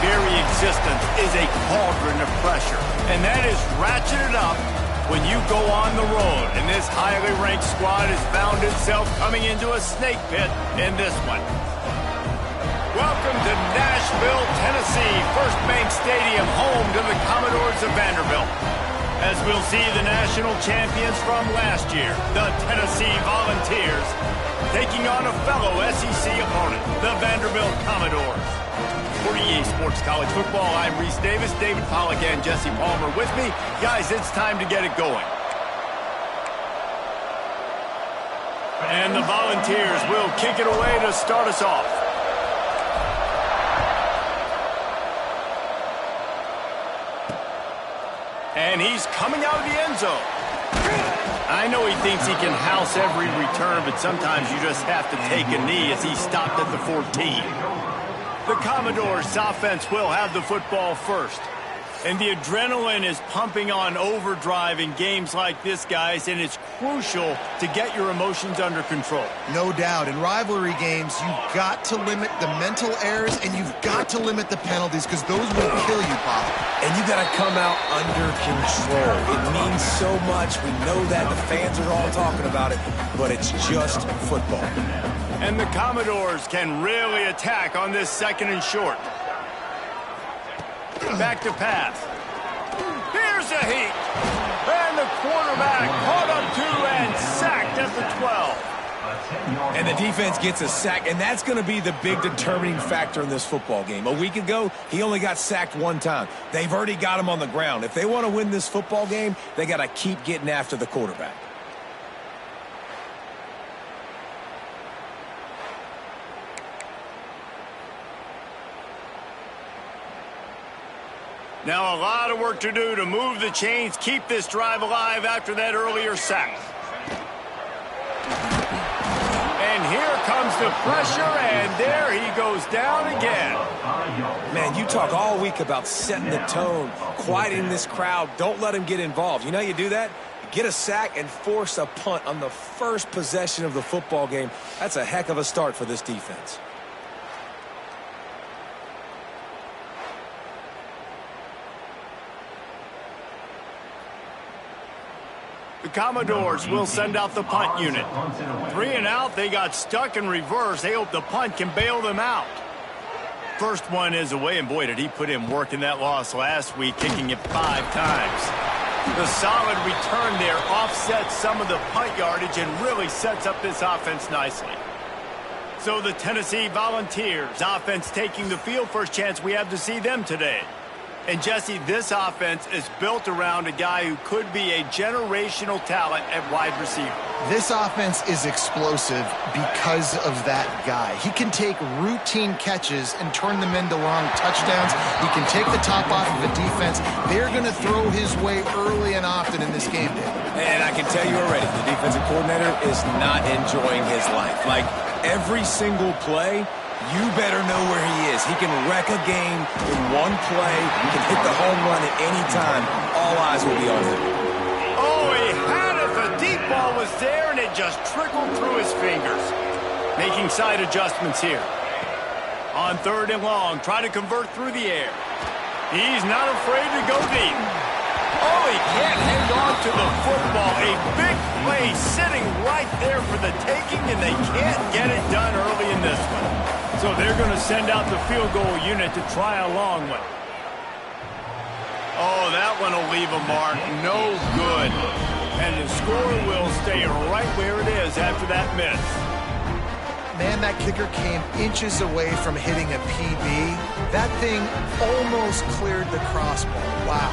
very existence is a cauldron of pressure, and that is ratcheted up when you go on the road, and this highly ranked squad has found itself coming into a snake pit in this one. Welcome to Nashville, Tennessee, First Bank Stadium, home to the Commodores of Vanderbilt. As we'll see the national champions from last year, the Tennessee Volunteers, taking on a fellow SEC opponent, the Vanderbilt Commodores. For EA Sports College Football, I'm Reese Davis, David Pollack, and Jesse Palmer with me. Guys, it's time to get it going. And the Volunteers will kick it away to start us off. And he's coming out of the end zone. I know he thinks he can house every return, but sometimes you just have to take a knee as he stopped at the 14. The Commodores' offense will have the football first. And the adrenaline is pumping on overdrive in games like this, guys, and it's crucial to get your emotions under control. No doubt. In rivalry games, you've got to limit the mental errors, and you've got to limit the penalties, because those will kill you, Bob. And you got to come out under control. It means so much. We know that. The fans are all talking about it, but it's just football. And the Commodores can really attack on this second and short. Back to pass. Here's a heat. And the quarterback caught up to and sacked at the 12. And the defense gets a sack, and that's going to be the big determining factor in this football game. A week ago, he only got sacked one time. They've already got him on the ground. If they want to win this football game, they got to keep getting after the quarterback. Now a lot of work to do to move the chains, keep this drive alive after that earlier sack. And here comes the pressure, and there he goes down again. Man, you talk all week about setting the tone, quieting this crowd. Don't let him get involved. You know how you do that? Get a sack and force a punt on the first possession of the football game. That's a heck of a start for this defense. The Commodores will send out the punt unit. 3 and out, they got stuck in reverse. They hope the punt can bail them out. First one is away, and boy, did he put in work in that loss last week, kicking it 5 times. The solid return there offsets some of the punt yardage and really sets up this offense nicely. So the Tennessee Volunteers offense taking the field. First chance we have to see them today. And, Jesse, this offense is built around a guy who could be a generational talent at wide receiver. This offense is explosive because of that guy. He can take routine catches and turn them into long touchdowns. He can take the top off of a defense. They're going to throw his way early and often in this game, Dave. And I can tell you already, the defensive coordinator is not enjoying his life. Like, every single play, you better know where he is. He can wreck a game in one play. He can hit the home run at any time. All eyes will be on him. Oh, he had it. The deep ball was there, and it just trickled through his fingers. Making side adjustments here. On 3rd and long, try to convert through the air. He's not afraid to go deep. Oh, he can't hang on to the football. A big play sitting right there for the taking, and they can't get it done early in this one. So they're going to send out the field goal unit to try a long one. Oh, that one will leave a mark. No good. And the score will stay right where it is after that miss. Man, that kicker came inches away from hitting a PB. That thing almost cleared the crossbar. Wow.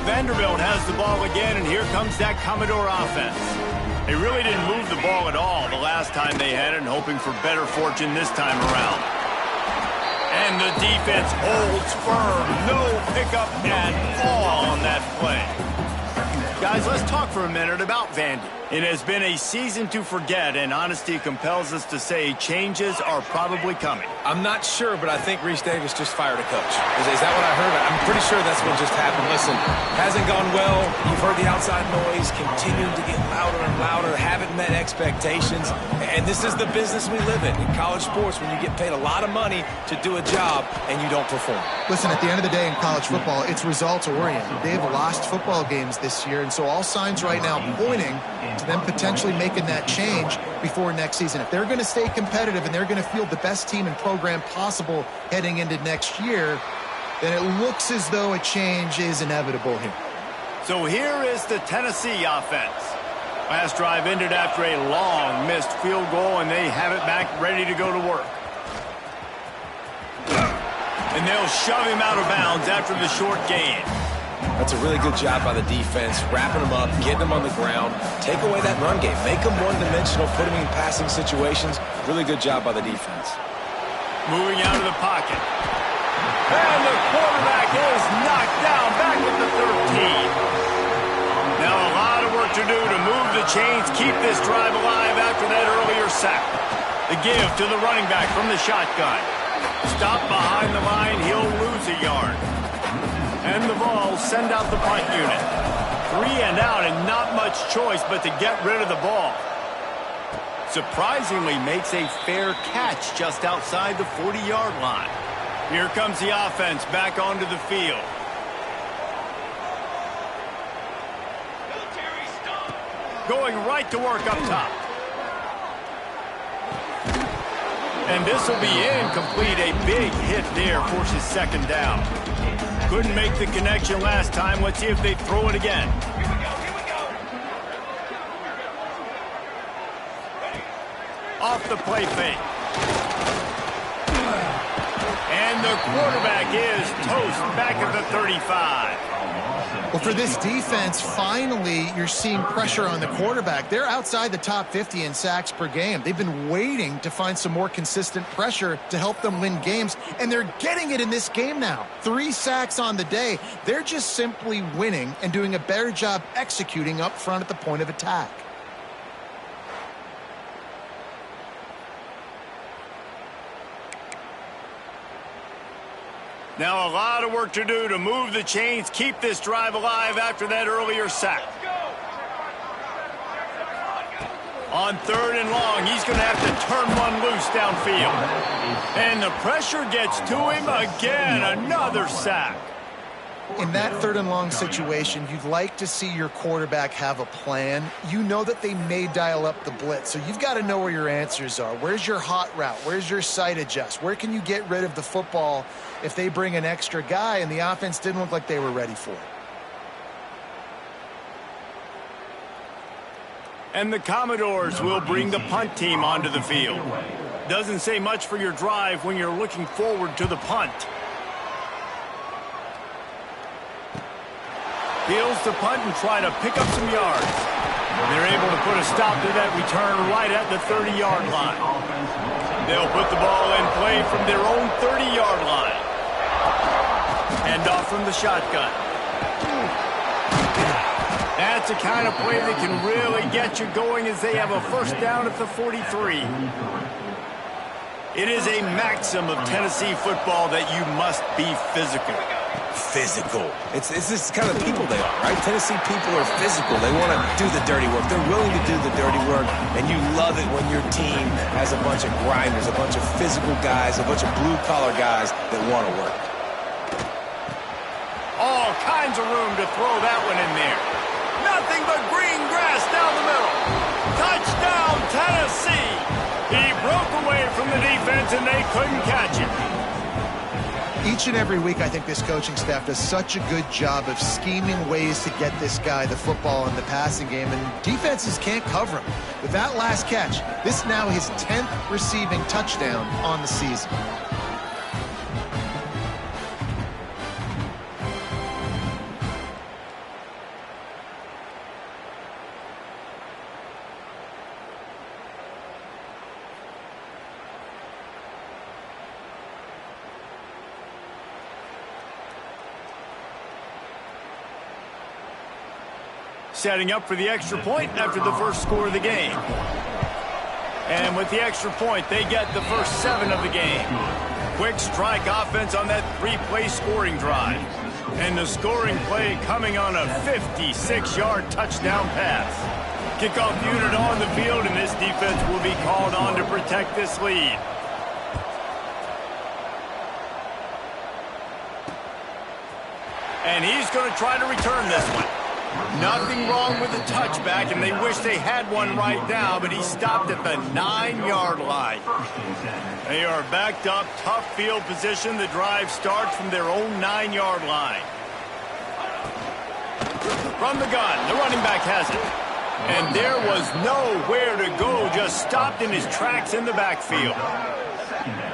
Vanderbilt has the ball again, and here comes that Commodore offense. They really didn't move the ball at all the last time they had it, and hoping for better fortune this time around. And the defense holds firm. No pickup at all on that play. Guys, let's talk for a minute about Vandy. It has been a season to forget, and honesty compels us to say changes are probably coming. I'm not sure, but I think Reese Davis just fired a coach. Is that what I heard? I'm pretty sure that's what just happened. Listen, hasn't gone well. You've heard the outside noise, continuing to get louder and louder, haven't met expectations. And this is the business we live in college sports, when you get paid a lot of money to do a job and you don't perform. Listen, at the end of the day in college football, it's results-oriented. They've lost football games this year, and so all signs right now pointing to them potentially making that change before next season. If they're going to stay competitive and they're going to field the best team and program possible heading into next year, then it looks as though a change is inevitable here. So here is the Tennessee offense. Last drive ended after a long missed field goal, and they have it back ready to go to work. And they'll shove him out of bounds after the short gain. That's a really good job by the defense, wrapping them up, getting them on the ground, take away that run game, make them one-dimensional, put them in passing situations. Really good job by the defense. Moving out of the pocket. And the quarterback is knocked down back at the 13. Now a lot of work to do to move the chains, keep this drive alive after that earlier sack. The give to the running back from the shotgun. Stop behind the line, he'll lose a yard. And the ball send out the punt unit. 3 and out and not much choice but to get rid of the ball. Surprisingly makes a fair catch just outside the 40-yard line. Here comes the offense back onto the field. Going right to work up top. And this will be incomplete. A big hit there forces second down. Couldn't make the connection last time. Let's see if they throw it again. Off the play fake. And the quarterback is toast back at the 35. Well, for this defense, finally, you're seeing pressure on the quarterback. They're outside the top 50 in sacks per game. They've been waiting to find some more consistent pressure to help them win games, and they're getting it in this game now. 3 sacks on the day. They're just simply winning and doing a better job executing up front at the point of attack. Now a lot of work to do to move the chains, keep this drive alive after that earlier sack. On 3rd and long, he's going to have to turn one loose downfield. And the pressure gets to him again, another sack. In that 3rd and long situation, you'd like to see your quarterback have a plan. You know that they may dial up the blitz, so you've got to know where your answers are. Where's your hot route? Where's your sight adjust? Where can you get rid of the football if they bring an extra guy and the offense didn't look like they were ready for it? And the Commodores will bring the punt team onto the field. Doesn't say much for your drive when you're looking forward to the punt. Heels to punt and try to pick up some yards. They're able to put a stop to that return right at the 30-yard line. They'll put the ball in play from their own 30-yard line. Hand off from the shotgun. That's the kind of play that can really get you going as they have a first down at the 43. It is a maxim of Tennessee football that you must be physical. Physical. It's this kind of people they are, right? Tennessee people are physical. They want to do the dirty work. They're willing to do the dirty work, and you love it when your team has a bunch of grinders, a bunch of physical guys, a bunch of blue-collar guys that want to work. All kinds of room to throw that one in there. Nothing but green grass down the middle. Touchdown, Tennessee! He broke away from the defense, and they couldn't catch him. Each and every week, I think this coaching staff does such a good job of scheming ways to get this guy the football in the passing game, and defenses can't cover him. With that last catch, this is now his 10th receiving touchdown on the season. setting up for the extra point after the first score of the game. And with the extra point, they get the first 7 of the game. Quick strike offense on that 3-play scoring drive. And the scoring play coming on a 56-yard touchdown pass. Kickoff unit on the field, and this defense will be called on to protect this lead. And he's going to try to return this one. Nothing wrong with the touchback, and they wish they had one right now, but he stopped at the 9-yard line. They are backed up, tough field position. The drive starts from their own 9-yard line. From the gun, the running back has it. And there was nowhere to go, just stopped in his tracks in the backfield.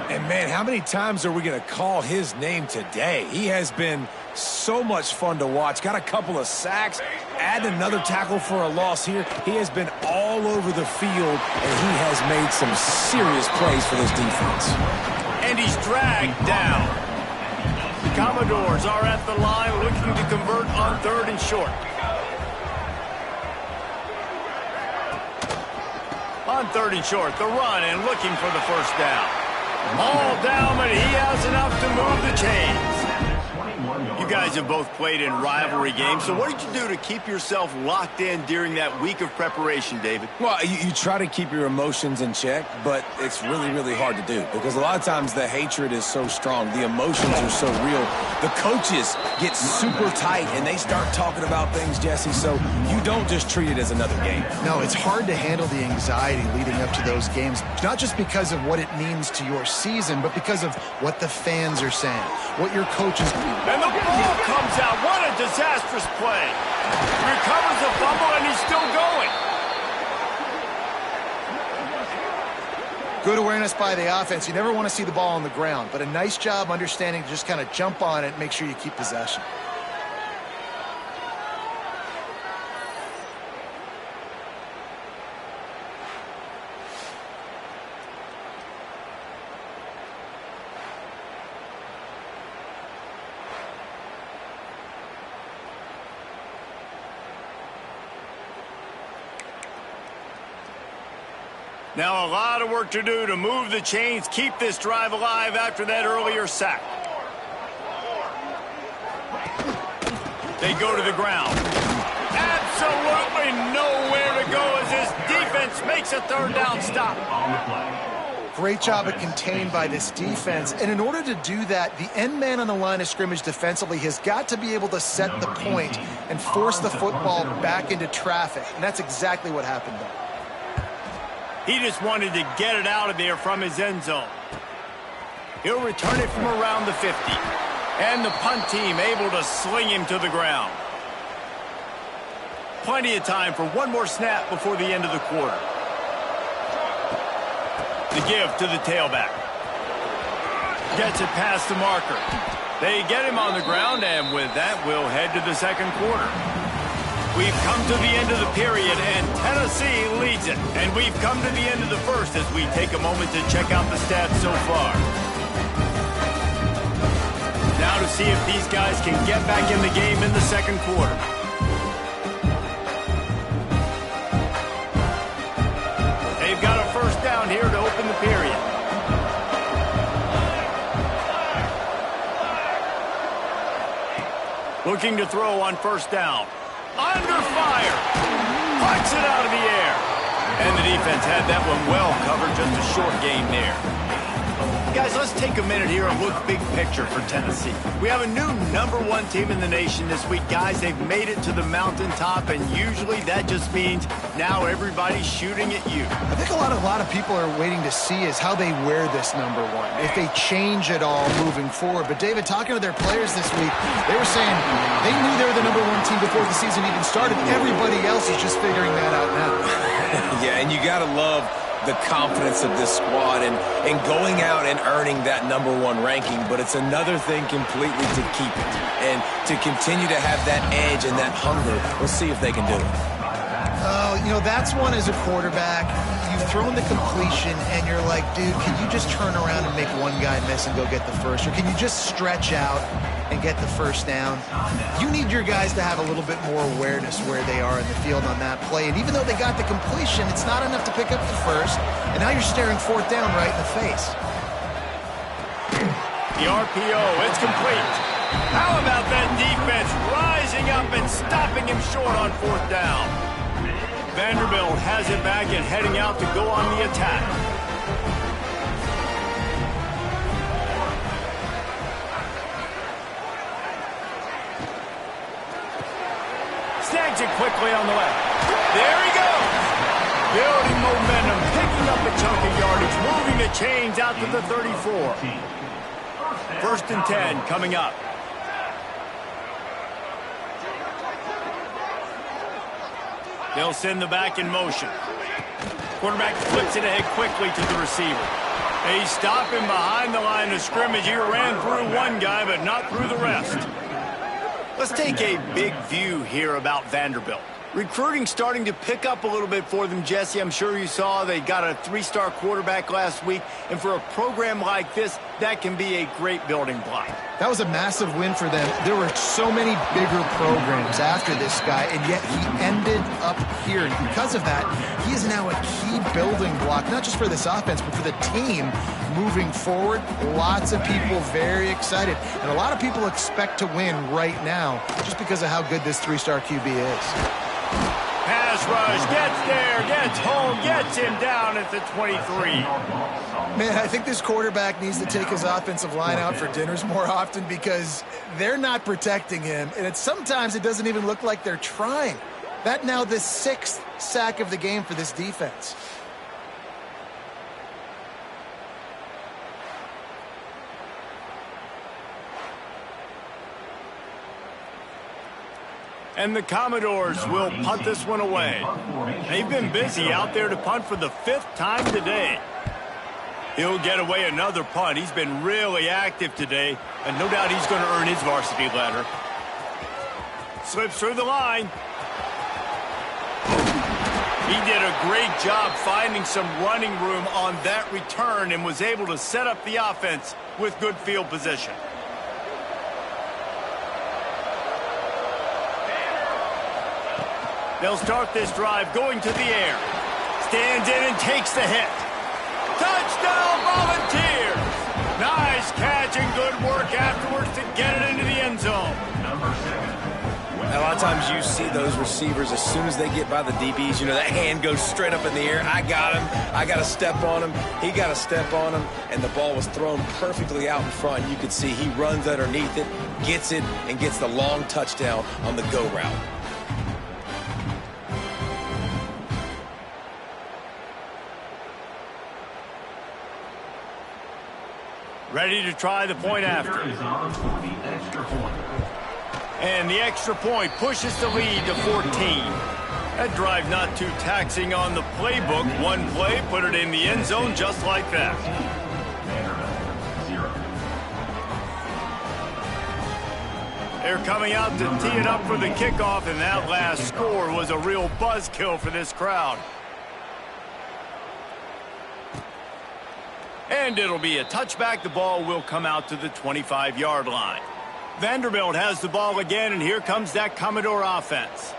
And, man, how many times are we going to call his name today? He has been so much fun to watch. Got a couple of sacks, add another tackle for a loss here. He has been all over the field, and he has made some serious plays for this defense. And he's dragged down. The Commodores are at the line looking to convert on 3rd and short. On 3rd and short, the run and looking for the first down. All down, but he has enough to move the chains. You guys have both played in rivalry games, so what did you do to keep yourself locked in during that week of preparation, David? Well, you try to keep your emotions in check, but it's really, really hard to do because a lot of times the hatred is so strong. The emotions are so real. The coaches get super tight, and they start talking about things, Jesse, so you don't just treat it as another game. No, it's hard to handle the anxiety leading up to those games, not just because of what it means to your season, but because of what the fans are saying, what your coaches do. And the ball comes out. What a disastrous play. Recovers the fumble, and he's still going. Good awareness by the offense. You never want to see the ball on the ground, but a nice job understanding to just kind of jump on it and make sure you keep possession. Now a lot of work to do to move the chains, keep this drive alive after that earlier sack. They go to the ground. Absolutely nowhere to go as this defense makes a 3rd down stop. Great job at contained by this defense. And in order to do that, the end man on the line of scrimmage defensively has got to be able to set the point and force the football back into traffic. And that's exactly what happened there. He just wanted to get it out of there from his end zone. He'll return it from around the 50. And the punt team able to sling him to the ground. Plenty of time for one more snap before the end of the quarter. The give to the tailback. Gets it past the marker. They get him on the ground, and with that, we'll head to the second quarter. We've come to the end of the period, and Tennessee leads it. And we've come to the end of the first as we take a moment to check out the stats so far. Now to see if these guys can get back in the game in the second quarter. They've got a first down here to open the period. Looking to throw on first down. Under fire. Puts it out of the air. And the defense had that one well covered. Just a short gain there. Guys, let's take a minute here and look big picture for Tennessee. We have a new #1 team in the nation this week. Guys, they've made it to the mountaintop, and usually that just means now everybody's shooting at you. I think a lot of people are waiting to see is how they wear this #1, if they change it all moving forward. But, David, talking to their players this week, they were saying they knew they were the #1 team before the season even started. Everybody else is just figuring that out now. Yeah, and you got to love the confidence of this squad and going out and earning that #1 ranking, but it's another thing completely to keep it and to continue to have that edge and that hunger. We'll see if they can do it. Oh, you know, that's one as a quarterback. You've thrown the completion, and you're like, dude, can you just turn around and make one guy miss and go get the first? Or can you just stretch out and get the first down. You need your guys to have a little bit more awareness where they are in the field on that play. And even though they got the completion, it's not enough to pick up the first. And now you're staring fourth down right in the face. The RPO, it's complete. How about that defense rising up and stopping him short on fourth down? Vanderbilt has it back and heading out to go on the attack. Snags it quickly on the left. There he goes. Building momentum, picking up a chunk of yardage, moving the chains out to the 34. First and 10 coming up. They'll send the back in motion. Quarterback flips it ahead quickly to the receiver. They stop him behind the line of scrimmage. He ran through one guy, but not through the rest. Let's take a big view here about Vanderbilt. Recruiting starting to pick up a little bit for them, Jesse. I'm sure you saw they got a 3-star quarterback last week. And for a program like this, that can be a great building block. That was a massive win for them. There were so many bigger programs after this guy, and yet he ended up here. And because of that, he is now a key building block, not just for this offense, but for the team moving forward. Lots of people very excited. And a lot of people expect to win right now just because of how good this 3-star QB is. Pass rush, gets there, gets home, gets him down at the 23. Man, I think this quarterback needs to take his offensive line out for dinners more often because they're not protecting him. And sometimes it doesn't even look like they're trying. That now the 6th sack of the game for this defense. And the Commodores will punt this one away. They've been busy out there to punt for the 5th time today. He'll get away another punt. He's been really active today, and no doubt he's going to earn his varsity letter. Slips through the line. He did a great job finding some running room on that return and was able to set up the offense with good field position. They'll start this drive going to the air. Stands in and takes the hit. Touchdown, Volunteers! Nice catch and good work afterwards to get it into the end zone. A lot of times you see those receivers, as soon as they get by the DBs, you know, that hand goes straight up in the air. I got him. I got to step on him. He got to step on him. And the ball was thrown perfectly out in front. You could see he runs underneath it, gets it, and gets the long touchdown on the go route. Ready to try the point after. And the extra point pushes the lead to 14. That drive not too taxing on the playbook. One play, put it in the end zone just like that. They're coming out to tee it up for the kickoff, and that last score was a real buzzkill for this crowd. And it'll be a touchback. The ball will come out to the 25-yard line. Vanderbilt has the ball again, and here comes that Commodore offense.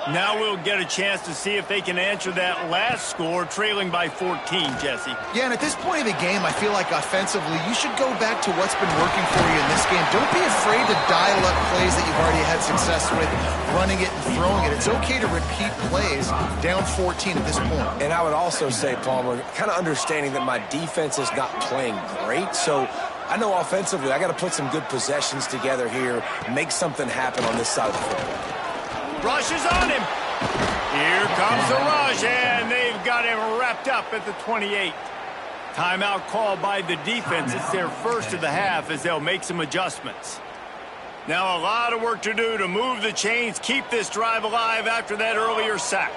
Now we'll get a chance to see if they can answer that last score, trailing by 14, Jesse. Yeah, and at this point of the game, I feel like offensively, you should go back to what's been working for you in this game. Don't be afraid to dial up plays that you've already had success with, running it and throwing it. It's okay to repeat plays down 14 at this point. And I would also say, Palmer, kind of understanding that my defense is not playing great, so I know offensively I got to put some good possessions together here, make something happen on this side of the football. Rush is on him. Here comes the rush, and they've got him wrapped up at the 28. Timeout called by the defense. It's their first of the half as they'll make some adjustments. Now a lot of work to do to move the chains, keep this drive alive after that earlier sack.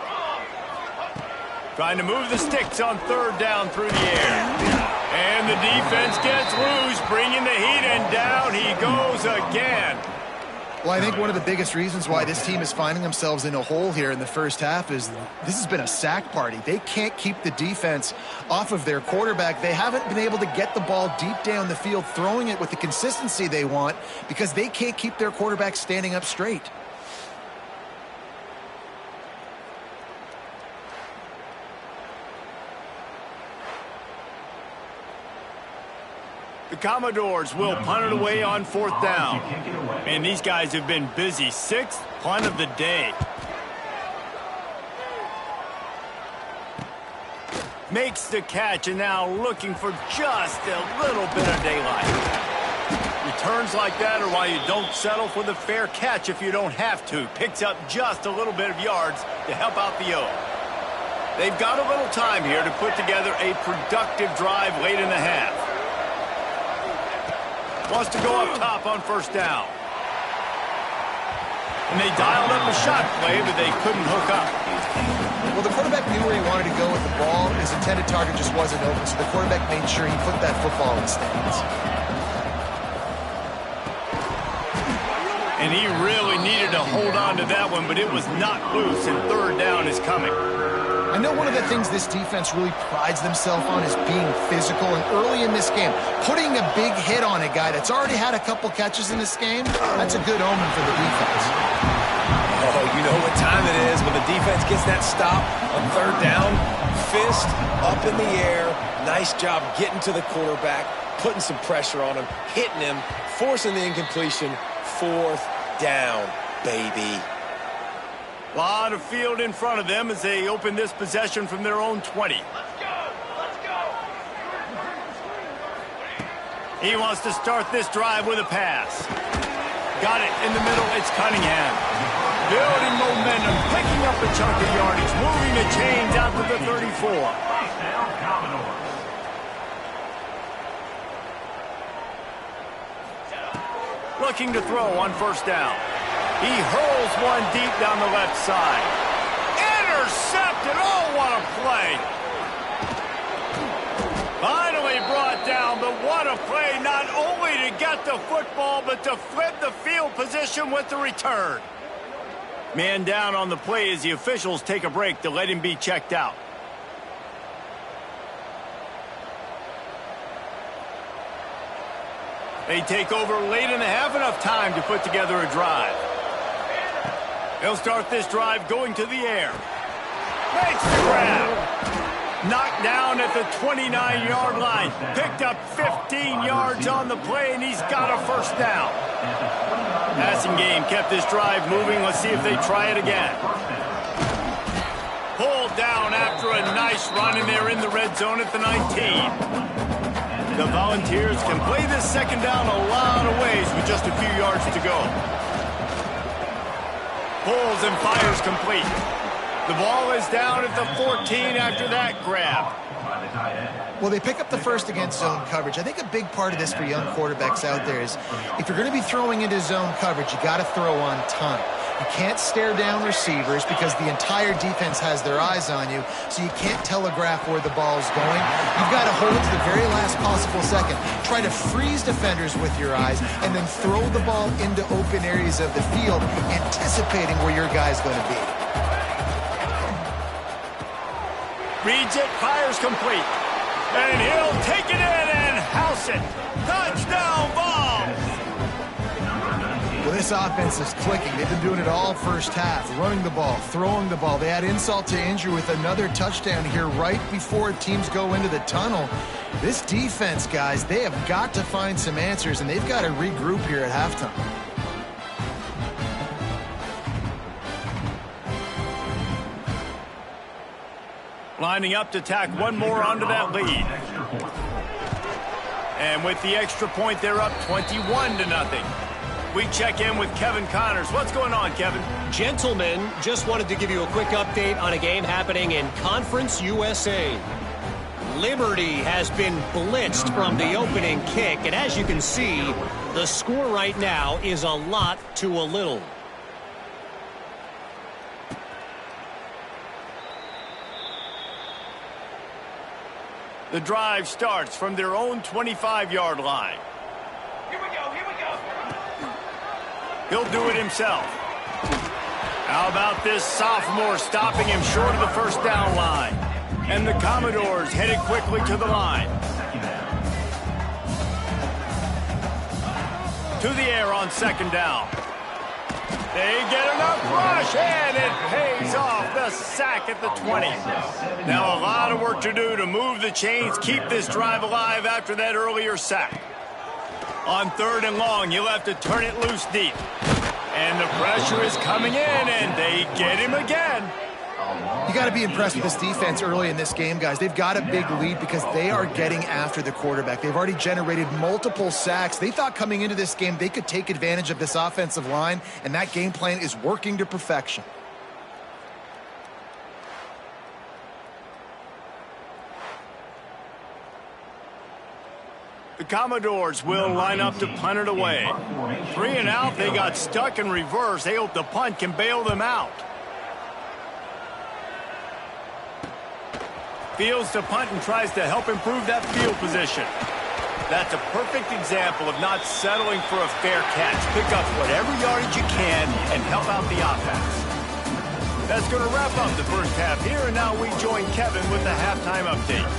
Trying to move the sticks on third down through the air. And the defense gets loose, bringing the heat, and down he goes again. Well, I think one of the biggest reasons why this team is finding themselves in a hole here in the first half is this has been a sack party. They can't keep the defense off of their quarterback. They haven't been able to get the ball deep down the field, throwing it with the consistency they want because they can't keep their quarterback standing up straight. The Commodores will punt it away on 4th down. And these guys have been busy. 6th punt of the day. Makes the catch and now looking for just a little bit of daylight. Returns like that are why you don't settle for the fair catch if you don't have to. Picks up just a little bit of yards to help out the O. They've got a little time here to put together a productive drive late in the half. Wants to go up top on 1st down. And they dialed up a shot play, but they couldn't hook up. Well, the quarterback knew where he wanted to go with the ball. His intended target just wasn't open, so the quarterback made sure he put that football in the stands. And he really needed to hold on to that one, but it was not loose, and 3rd down is coming. I know one of the things this defense really prides themselves on is being physical, and early in this game, putting a big hit on a guy that's already had a couple catches in this game, that's a good omen for the defense. Oh, you know what time it is when the defense gets that stop on 3rd down. Fist up in the air. Nice job getting to the quarterback, putting some pressure on him, hitting him, forcing the incompletion. 4th down, baby. A lot of field in front of them as they open this possession from their own 20. Let's go! Let's go! He wants to start this drive with a pass. Got it in the middle. It's Cunningham. Building momentum, picking up a chunk of yardage, moving the chains out to the 34. Looking to throw on 1st down. He hurls one deep down the left side. Intercepted. Oh, what a play. Finally brought down, but what a play. Not only to get the football, but to flip the field position with the return. Man down on the play as the officials take a break to let him be checked out. They take over late in the half, enough time to put together a drive. They'll start this drive going to the air. Makes the grab. Knocked down at the 29-yard line. Picked up 15 yards on the play, and he's got a 1st down. Passing game kept this drive moving. Let's see if they try it again. Pulled down after a nice run, and they're in the red zone at the 19. The Volunteers can play this 2nd down a lot of ways with just a few yards to go. Pulls and fires complete. The ball is down at the 14 after that grab. Well, they pick up the 1st against zone coverage. I think a big part of this for young quarterbacks out there is if you're going to be throwing into zone coverage, you got to throw on time. You can't stare down receivers because the entire defense has their eyes on you, so you can't telegraph where the ball's going. You've got to hold it to the very last possible second. Try to freeze defenders with your eyes and then throw the ball into open areas of the field, anticipating where your guy's going to be. Reads it, fires complete. And he'll take it in and house it. Touchdown, Vols! Well, this offense is clicking. They've been doing it all first half, running the ball, throwing the ball. They add insult to injury with another touchdown here right before teams go into the tunnel. This defense, guys, they have got to find some answers, and they've got to regroup here at halftime. Lining up to tack one more onto that lead. And with the extra point, they're up 21-0. We check in with Kevin Connors. What's going on, Kevin? Gentlemen, just wanted to give you a quick update on a game happening in Conference USA. Liberty has been blitzed from the opening kick, and as you can see, the score right now is a lot to a little. The drive starts from their own 25-yard line. Here we go, here we go. He'll do it himself. How about this sophomore stopping him short of the first down line? And the Commodores headed quickly to the line. To the air on second down. They get enough rush, and it pays off. The sack at the 20. Now a lot of work to do to move the chains, keep this drive alive after that earlier sack. On 3rd and long, you'll have to turn it loose deep. And the pressure is coming in, and they get him again. You got to be impressed with this defense early in this game, guys. They've got a big lead because they are getting after the quarterback. They've already generated multiple sacks. They thought coming into this game they could take advantage of this offensive line, and that game plan is working to perfection. The Commodores will line up to punt it away. 3 and out, they got stuck in reverse. They hope the punt can bail them out. Fields to punt and tries to help improve that field position. That's a perfect example of not settling for a fair catch. Pick up whatever yardage you can and help out the offense. That's going to wrap up the first half here, and now we join Kevin with the halftime update.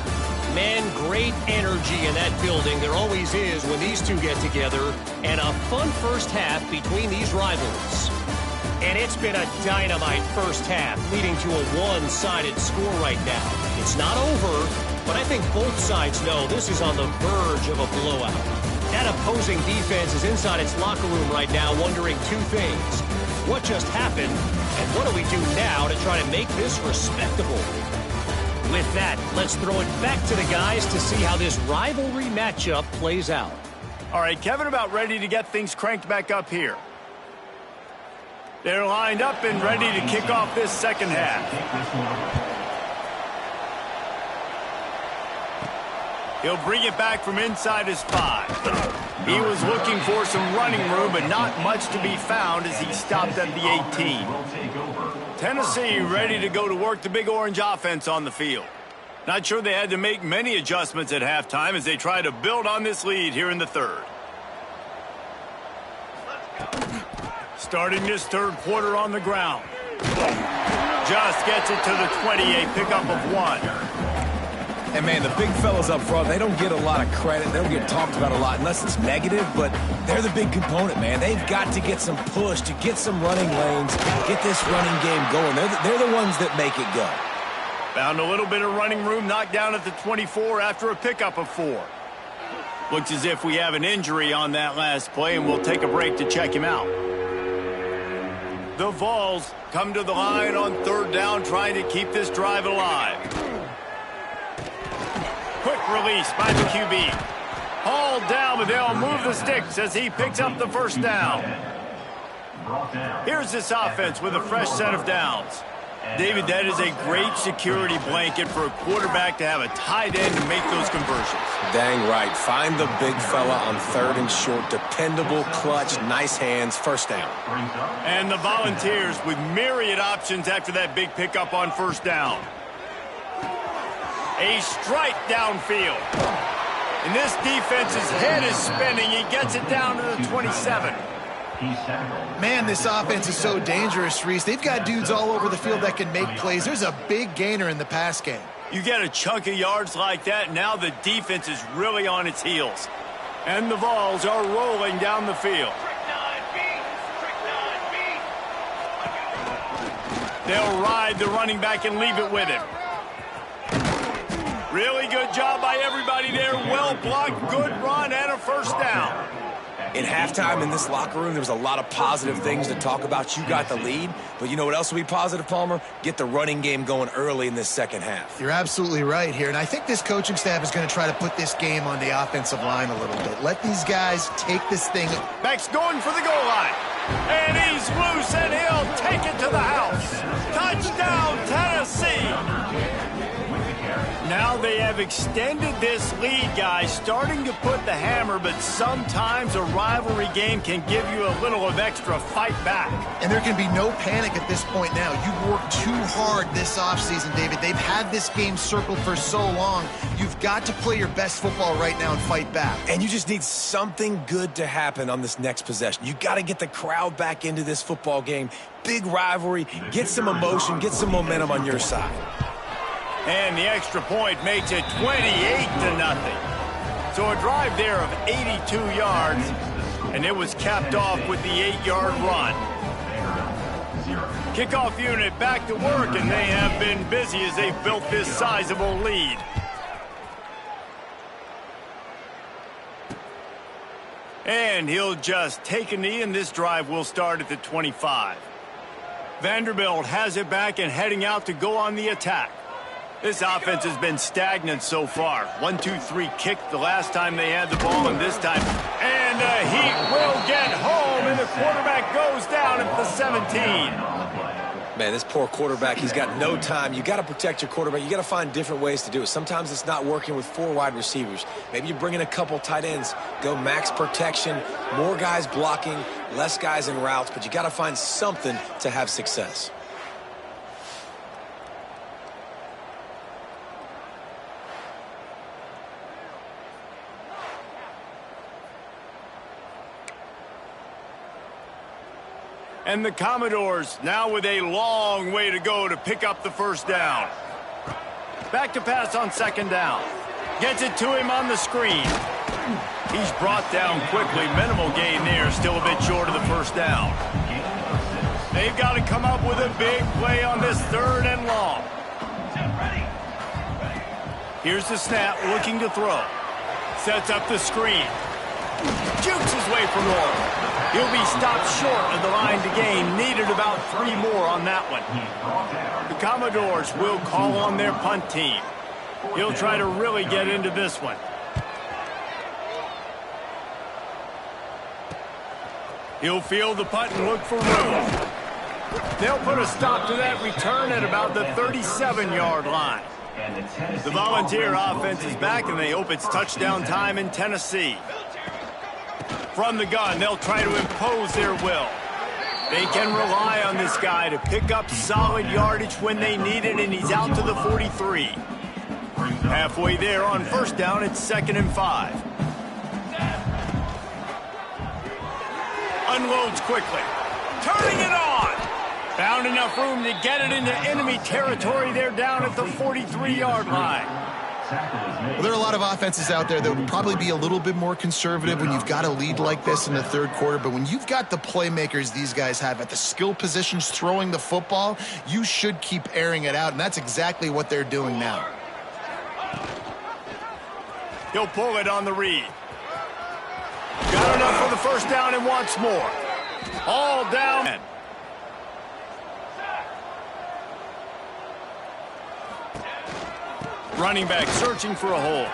Man, great energy in that building. There always is when these two get together. And a fun first half between these rivals. And it's been a dynamite first half, leading to a one-sided score right now. It's not over, but I think both sides know this is on the verge of a blowout. That opposing defense is inside its locker room right now wondering two things. What just happened, and what do we do now to try to make this respectable? With that, let's throw it back to the guys to see how this rivalry matchup plays out. All right, Kevin, about ready to get things cranked back up here. They're lined up and ready to kick off this second half. He'll bring it back from inside his 5. He was looking for some running room, but not much to be found as he stopped at the 18. Tennessee ready to go to work the Big Orange offense on the field. Not sure they had to make many adjustments at halftime as they try to build on this lead here in the 3rd. Starting this 3rd quarter on the ground. Just gets it to the 20, a pickup of 1. And, man, the big fellas up front, they don't get a lot of credit. They don't get talked about a lot unless it's negative, but they're the big component, man. They've got to get some push, to get some running lanes, get this running game going. They're the ones that make it go. Found a little bit of running room, knocked down at the 24 after a pickup of 4. Looks as if we have an injury on that last play, and we'll take a break to check him out. The Vols come to the line on 3rd down, trying to keep this drive alive. Quick release by the QB. Hauled down, but they'll move the sticks as he picks up the first down. Here's this offense with a fresh set of downs. David, that is a great security blanket for a quarterback to have a tight end to make those conversions. Dang right. Find the big fella on 3rd and short. Dependable, clutch, nice hands, first down. And the Volunteers with myriad options after that big pickup on first down. A strike downfield. And this defense's head is spinning. He gets it down to the 27. Man, this offense is so dangerous, Reese. They've got dudes all over the field that can make plays. There's a big gainer in the pass game. You get a chunk of yards like that, now the defense is really on its heels. And the Vols are rolling down the field. They'll ride the running back and leave it with him. Really good job by everybody there. Well blocked, good run, and a first down. In halftime in this locker room, there was a lot of positive things to talk about. You got the lead, but you know what else will be positive, Palmer? Get the running game going early in this second half. You're absolutely right here, and I think this coaching staff is going to try to put this game on the offensive line a little bit. Let these guys take this thing. Max going for the goal line. And he's loose, and he'll take it to the house. Touchdown, Tennessee. Now they have have extended this lead, guys, starting to put the hammer, but sometimes a rivalry game can give you a little of extra fight back. And there can be no panic at this point now. You've worked too hard this offseason, David. They've had this game circled for so long. You've got to play your best football right now and fight back. And you just need something good to happen on this next possession. You got to get the crowd back into this football game. Big rivalry, get some emotion, get some momentum on your side. And the extra point makes it 28-0. So a drive there of 82 yards, and it was capped off with the 8-yard run. Kickoff unit back to work, and they have been busy as they've built this sizable lead. And he'll just take a knee, and this drive will start at the 25. Vanderbilt has it back and heading out to go on the attack. This offense has been stagnant so far. 1-2-3 kick the last time they had the ball, and this time. And he will get home, and the quarterback goes down at the 17. Man, this poor quarterback, he's got no time. You got to protect your quarterback. You got to find different ways to do it. Sometimes it's not working with 4 wide receivers. Maybe you bring in a couple tight ends, go max protection, more guys blocking, less guys in routes, but you got to find something to have success. And the Commodores now with a long way to go to pick up the first down. Back to pass on second down. Gets it to him on the screen. He's brought down quickly. Minimal gain there. Still a bit short of the first down. They've got to come up with a big play on this 3rd and long. Here's the snap, looking to throw. Sets up the screen. Jukes his way for more. He'll be stopped short of the line to gain. Needed about 3 more on that one. The Commodores will call on their punt team. He'll try to really get into this one. He'll field the punt and look for room. They'll put a stop to that return at about the 37-yard line. The Volunteer offense is back, and they hope it's touchdown time in Tennessee. From the gun, they'll try to impose their will. They can rely on this guy to pick up solid yardage when they need it, and he's out to the 43. Halfway there on first down, it's 2nd and 5. Unloads quickly. Turning it on. Found enough room to get it into enemy territory. They're down at the 43-yard line. Well, there are a lot of offenses out there that would probably be a little bit more conservative when you've got a lead like this in the 3rd quarter. But when you've got the playmakers these guys have at the skill positions throwing the football, you should keep airing it out. And that's exactly what they're doing now. He'll pull it on the read. Got enough for the first down and wants more. All down. Running back searching for a hole.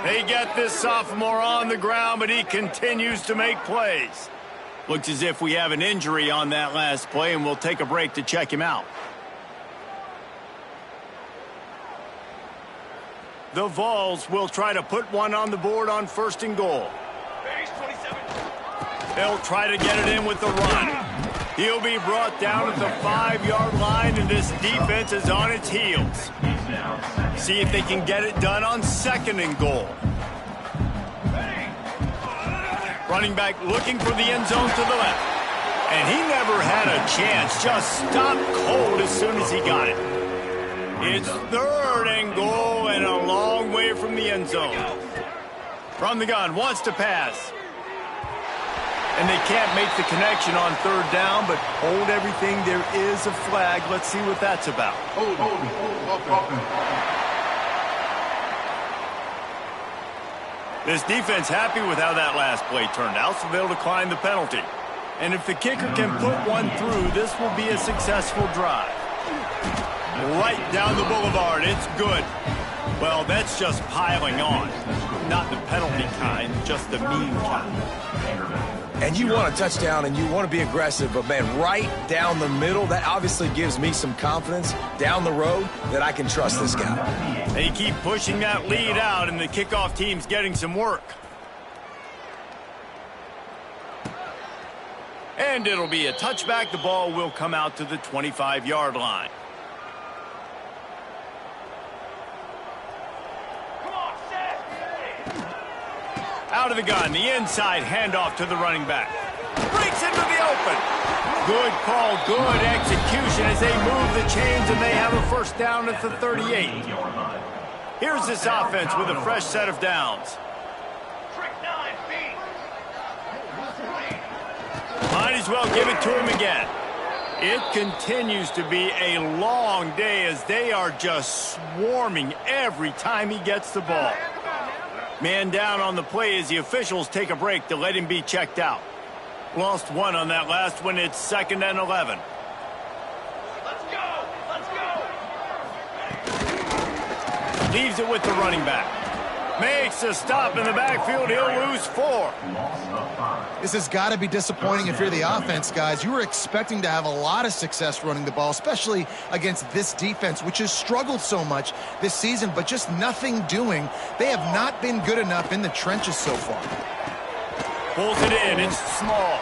They get this sophomore on the ground, but he continues to make plays. Looks as if we have an injury on that last play, and we'll take a break to check him out. The Vols will try to put one on the board on 1st and goal. They'll try to get it in with the run. He'll be brought down at the 5-yard line, and this defense is on its heels. See if they can get it done on 2nd and goal. Running back looking for the end zone to the left. And he never had a chance. Just stopped cold as soon as he got it. It's 3rd and goal and a long way from the end zone. From the gun, wants to pass. And they can't make the connection on 3rd down, but hold everything. There is a flag. Let's see what that's about. This defense happy with how that last play turned out, so they'll decline the penalty. And if the kicker can put one through, this will be a successful drive. Right down the boulevard. It's good. Well, that's just piling on. Not the penalty kind, just the mean kind. And you want a touchdown and you want to be aggressive, but, man, right down the middle, that obviously gives me some confidence down the road that I can trust this guy. They keep pushing that lead out, and the kickoff team's getting some work. And it'll be a touchback. The ball will come out to the 25-yard line. Out of the gun, the inside handoff to the running back. Breaks into the open. Good call, good execution as they move the chains, and they have a first down at the 38. Here's this offense with a fresh set of downs. Might as well give it to him again. It continues to be a long day as they are just swarming every time he gets the ball. Man down on the play as the officials take a break to let him be checked out. Lost one on that last one. It's 2nd and 11. Let's go! Leaves it with the running back. Makes a stop in the backfield. He'll lose 4. This has got to be disappointing if you're the offense, guys. You were expecting to have a lot of success running the ball, especially against this defense, which has struggled so much this season, but just nothing doing. They have not been good enough in the trenches so far. Pulls it in. It's small.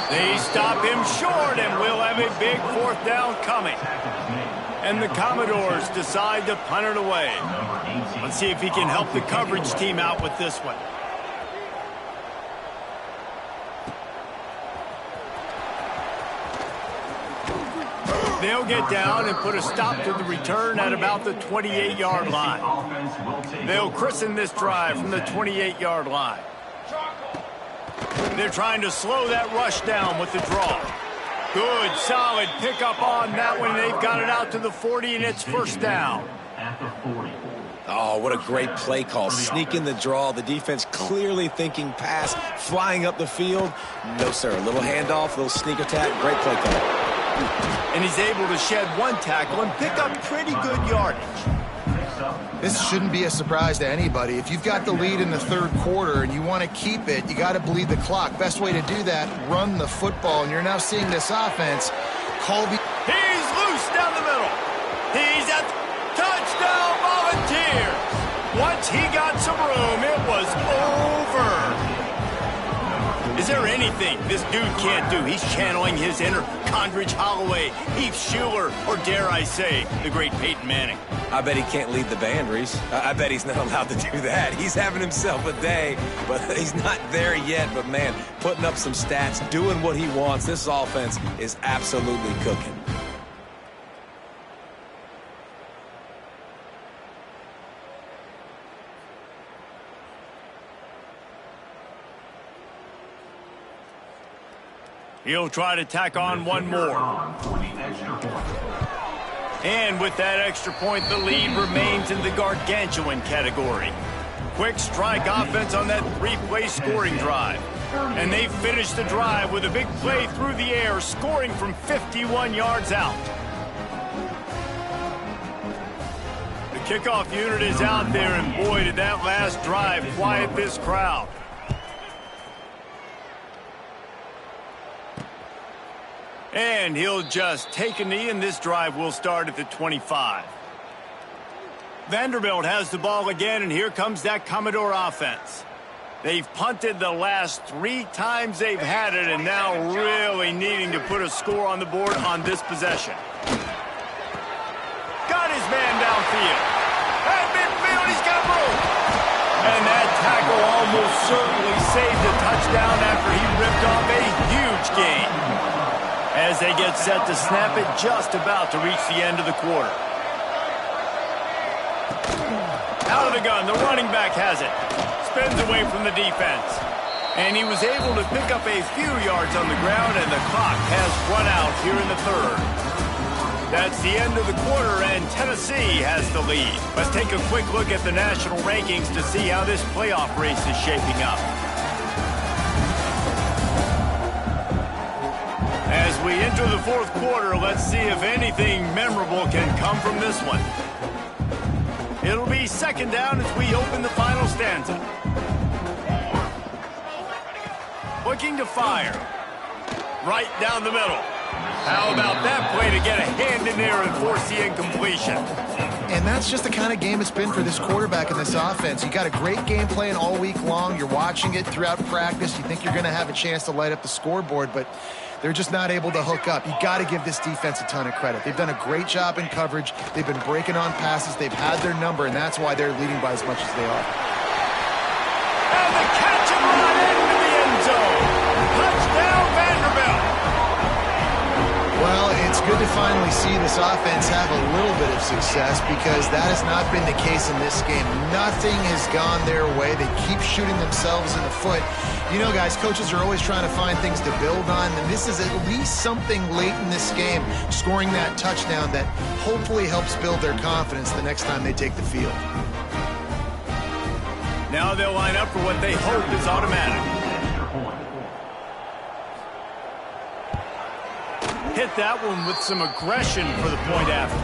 They stop him short, and we'll have a big 4th down coming. And the Commodores decide to punt it away. Let's see if he can help the coverage team out with this one. They'll get down and put a stop to the return at about the 28-yard line. They'll christen this drive from the 28-yard line. They're trying to slow that rush down with the draw. Good, solid pickup on that one. They've got it out to the 40, and it's first down. Oh, what a great play call. Sneak in the draw. The defense clearly thinking pass, flying up the field. No, sir. A little handoff, a little sneak attack. Great play call. And he's able to shed one tackle and pick up pretty good yardage. This shouldn't be a surprise to anybody. If you've got the lead in the 3rd quarter and you want to keep it, you got to bleed the clock. Best way to do that, run the football. And you're now seeing this offense. Colby. He's loose down the middle. He's at touchdown Volunteers. Once he got some room, it was over. Is there anything this dude can't do? He's channeling his inner Condridge Holloway, Heath Schuler, or dare I say, the great Peyton Manning. I bet he can't lead the band, Reese. I bet he's not allowed to do that. He's having himself a day, but he's not there yet. But, man, putting up some stats, doing what he wants. This offense is absolutely cooking. He'll try to tack on one more. And with that extra point, the lead remains in the gargantuan category. Quick strike offense on that 3-play scoring drive. And they finish the drive with a big play through the air, scoring from 51 yards out. The kickoff unit is out there, and boy, did that last drive quiet this crowd. And he'll just take a knee, and this drive will start at the 25. Vanderbilt has the ball again, and here comes that Commodore offense. They've punted the last 3 times they've had it, and now really needing to put a score on the board on this possession. Got his man downfield. At midfield, he's got room. And that tackle almost certainly saved a touchdown after he ripped off a huge gain. As they get set to snap it, just about to reach the end of the quarter. Out of the gun, the running back has it. Spins away from the defense. And he was able to pick up a few yards on the ground, and the clock has run out here in the 3rd. That's the end of the quarter, and Tennessee has the lead. Let's take a quick look at the national rankings to see how this playoff race is shaping up. As we enter the 4th quarter, let's see if anything memorable can come from this one. It'll be 2nd down as we open the final stanza. Looking to fire. Right down the middle. How about that play to get a hand in there and force the incompletion? And that's just the kind of game it's been for this quarterback in this offense. You got a great game plan all week long. You're watching it throughout practice. You think you're going to have a chance to light up the scoreboard, but they're just not able to hook up. You got to give this defense a ton of credit. They've done a great job in coverage. They've been breaking on passes. They've had their number, and that's why they're leading by as much as they are. And the catch and run into the end zone. Touchdown, Vanderbilt. Well, it's good to finally see this offense have a little bit of success because that has not been the case in this game. Nothing has gone their way. They keep shooting themselves in the foot. You know, guys, coaches are always trying to find things to build on, and this is at least something late in this game, scoring that touchdown that hopefully helps build their confidence the next time they take the field. Now they'll line up for what they hope is automatic. Hit that one with some aggression for the point after.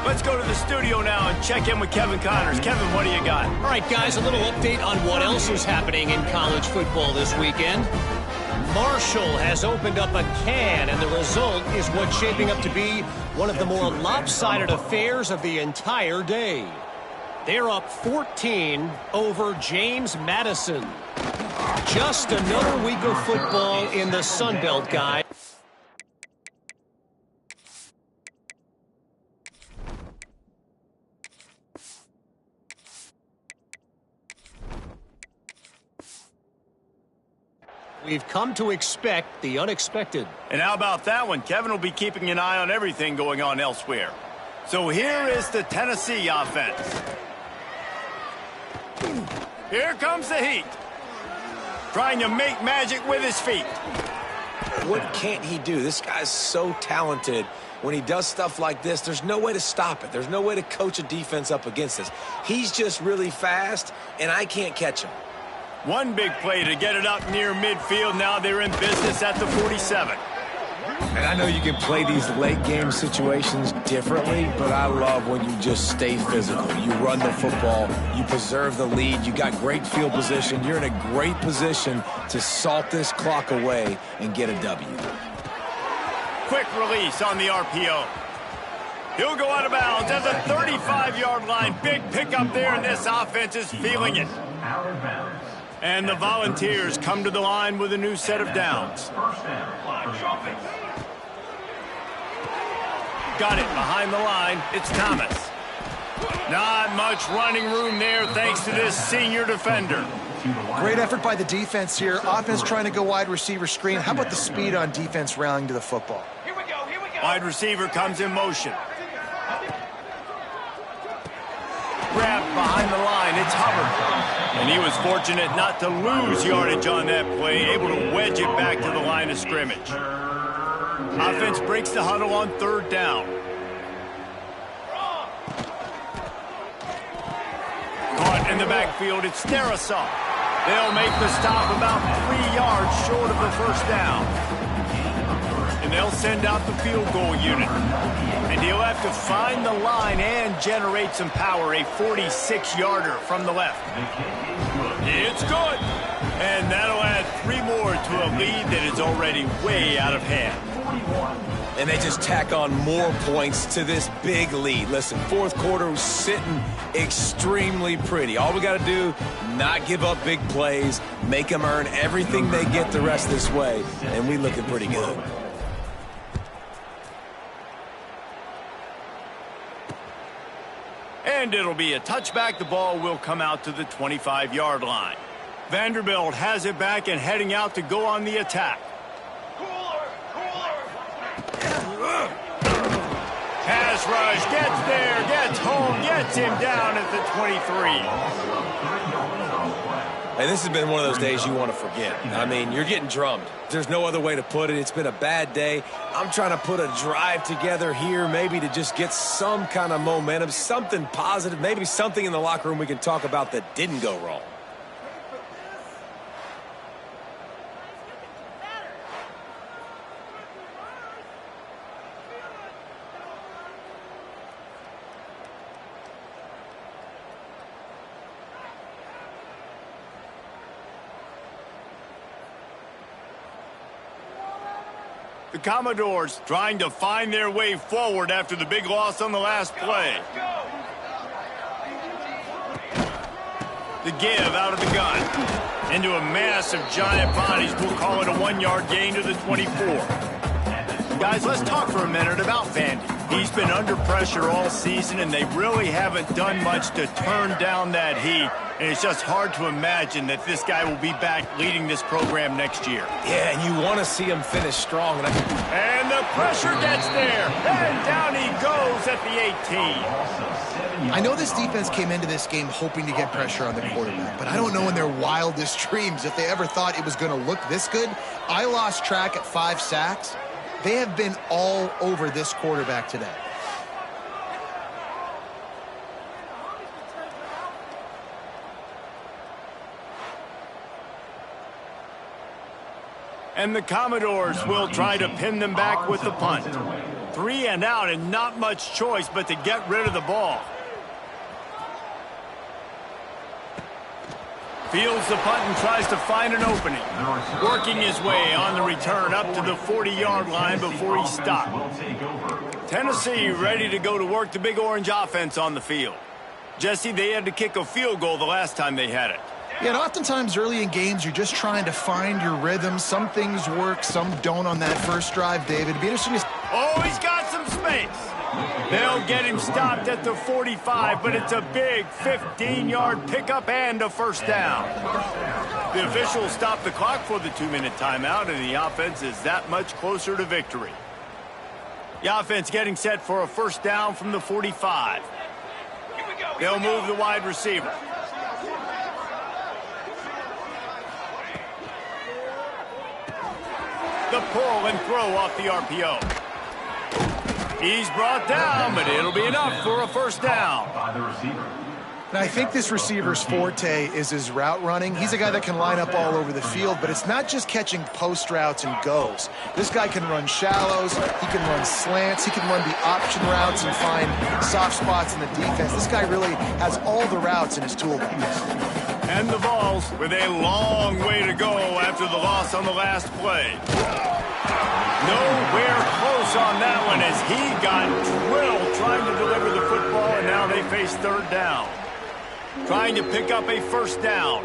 Let's go to the studio now and check in with Kevin Connors. Kevin, what do you got? All right, guys, a little update on what else is happening in college football this weekend. Marshall has opened up a can, and the result is what's shaping up to be one of the more lopsided affairs of the entire day. They're up 14 over James Madison. Just another week of football in the Sun Belt, guys. We've come to expect the unexpected. And how about that one? Kevin will be keeping an eye on everything going on elsewhere. So here is the Tennessee offense. Here comes the heat. Trying to make magic with his feet. What can't he do? This guy's so talented. When he does stuff like this, there's no way to stop it. There's no way to coach a defense up against this. He's just really fast, and I can't catch him. One big play to get it up near midfield. Now they're in business at the 47. And I know you can play these late game situations differently, but I love when you just stay physical. You run the football, you preserve the lead, you got great field position. You're in a great position to salt this clock away and get a W. Quick release on the RPO. He'll go out of bounds at the 35-yard line. Big pickup there, and this offense is feeling it. And the Volunteers come to the line with a new set of downs. Got it behind the line. It's Thomas. Not much running room there thanks to this senior defender. Great effort by the defense here. Offense trying to go wide receiver screen. How about the speed on defense rallying to the football? Here we go. Wide receiver comes in motion. Grabbed behind the line. It's Hubbard. And he was fortunate not to lose yardage on that play, able to wedge it back to the line of scrimmage. Offense breaks the huddle on third down. Caught in the backfield, it's Darrisaw. They'll make the stop about 3 yards short of the first down. And they'll send out the field goal unit. And he'll have to find the line and generate some power, a 46-yarder from the left. It's good. And that'll add 3 more to a lead that is already way out of hand. And they just tack on more points to this big lead. Listen, fourth quarter was sitting extremely pretty. All we got to do, not give up big plays, make them earn everything they get the rest of this way, and we looking pretty good. And it'll be a touchback. The ball will come out to the 25-yard line. Vanderbilt has it back and heading out to go on the attack. Pass rush, gets there, gets home, gets him down at the 23. Hey, this has been one of those days you want to forget. I mean, you're getting drummed. There's no other way to put it. It's been a bad day. I'm trying to put a drive together here, maybe to just get some kind of momentum, something positive, maybe something in the locker room we can talk about that didn't go wrong. The Commodores trying to find their way forward after the big loss on the last play. The give out of the gun. Into a mass of giant bodies. We'll call it a 1-yard gain to the 24. Guys, let's talk for a minute about Vandy. He's been under pressure all season, and they really haven't done much to turn down that heat. And it's just hard to imagine that this guy will be back leading this program next year. Yeah, and you want to see him finish strong. And the pressure gets there. And down he goes at the 18. I know this defense came into this game hoping to get pressure on the quarterback, but I don't know in their wildest dreams if they ever thought it was going to look this good. I lost track at 5 sacks. They have been all over this quarterback today. And the Commodores will try to pin them back with the punt. 3 and out, and not much choice but to get rid of the ball. Fields the punt and tries to find an opening. Working his way on the return up to the 40-yard line before he stopped. Tennessee ready to go to work the Big Orange offense on the field. Jesse, they had to kick a field goal the last time they had it. Yeah, and oftentimes early in games, you're just trying to find your rhythm. Some things work, some don't on that first drive, David. It'd be interesting to... Oh, he's got some space. They'll get him stopped at the 45, but it's a big 15-yard pickup and a first down. The officials stop the clock for the 2-minute timeout, and the offense is that much closer to victory. The offense getting set for a first down from the 45. They'll move the wide receiver. The pull and throw off the RPO. He's brought down, but it'll be enough for a first down. And I think this receiver's forte is his route running. He's a guy that can line up all over the field, but it's not just catching post routes and goes. This guy can run shallows, he can run slants, he can run the option routes and find soft spots in the defense. This guy really has all the routes in his toolbox. And the Vols with a long way to go after the loss on the last play. Nowhere close on that one as he got drilled trying to deliver the football, and now they face third down. Trying to pick up a first down.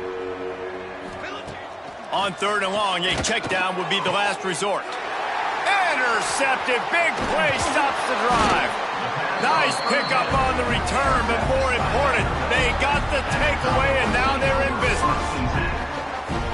On 3rd and long, a check down would be the last resort. Intercepted. Big play stops the drive. Nice pickup on the return, but more important, they got the takeaway, and now they're in business.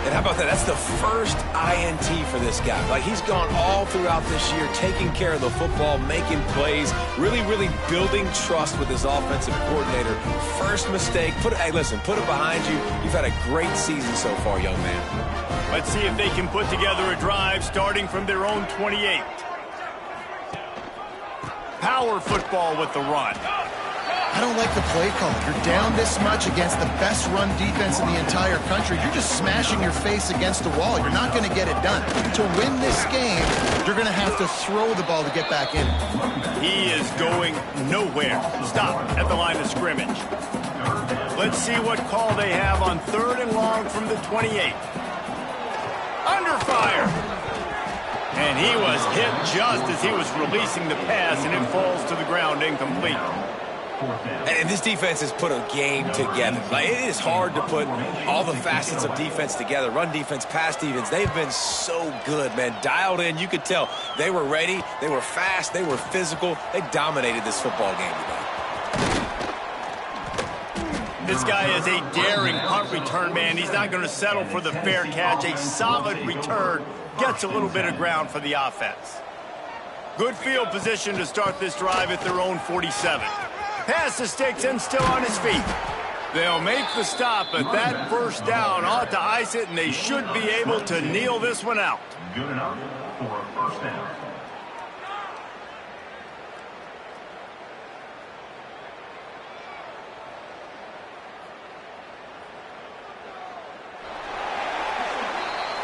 And how about that? That's the first INT for this guy. Like, he's gone all throughout this year, taking care of the football, making plays, really building trust with his offensive coordinator. First mistake, hey, listen, put it behind you. You've had a great season so far, young man. Let's see if they can put together a drive starting from their own 28. Power football with the run. I don't like the play call. You're down this much against the best run defense in the entire country. You're just smashing your face against the wall. You're not going to get it done. To win this game, you're going to have to throw the ball to get back in. He is going nowhere. Stop at the line of scrimmage. Let's see what call they have on 3rd and long from the 28. Under fire. And he was hit just as he was releasing the pass, and it falls to the ground incomplete. And this defense has put a game together. Like, it is hard to put all the facets of defense together. Run defense, pass defense. They've been so good, man. Dialed in. You could tell they were ready. They were fast. They were physical. They dominated this football game today. This guy is a daring punt return man. He's not going to settle for the fair catch. A solid return gets a little bit of ground for the offense. Good field position to start this drive at their own 47. Pass to Sticks and still on his feet. They'll make the stop, but that first down ought to ice it, and they should be able to kneel this one out. Good enough for a first down.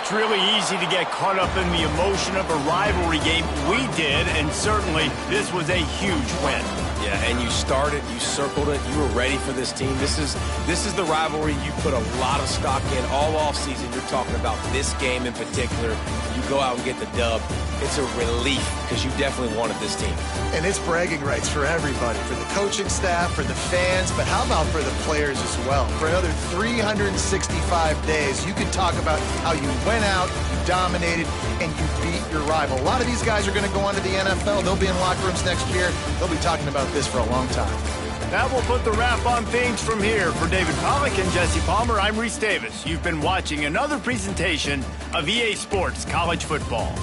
It's really easy to get caught up in the emotion of a rivalry game. We did, and certainly this was a huge win. Yeah, and you started, you circled it, you were ready for this team. This is the rivalry you put a lot of stock in all offseason. You're talking about this game in particular. You go out and get the dub. It's a relief because you definitely wanted this team. And it's bragging rights for everybody, for the coaching staff, for the fans, but how about for the players as well? For another 365 days, you can talk about how you went out, you dominated, and you beat your rival. A lot of these guys are going to go on to the NFL. They'll be in locker rooms next year. They'll be talking about this for a long time. That will put the wrap on things from here. For David Pollack and Jesse Palmer, I'm Reese Davis. You've been watching another presentation of EA Sports College Football.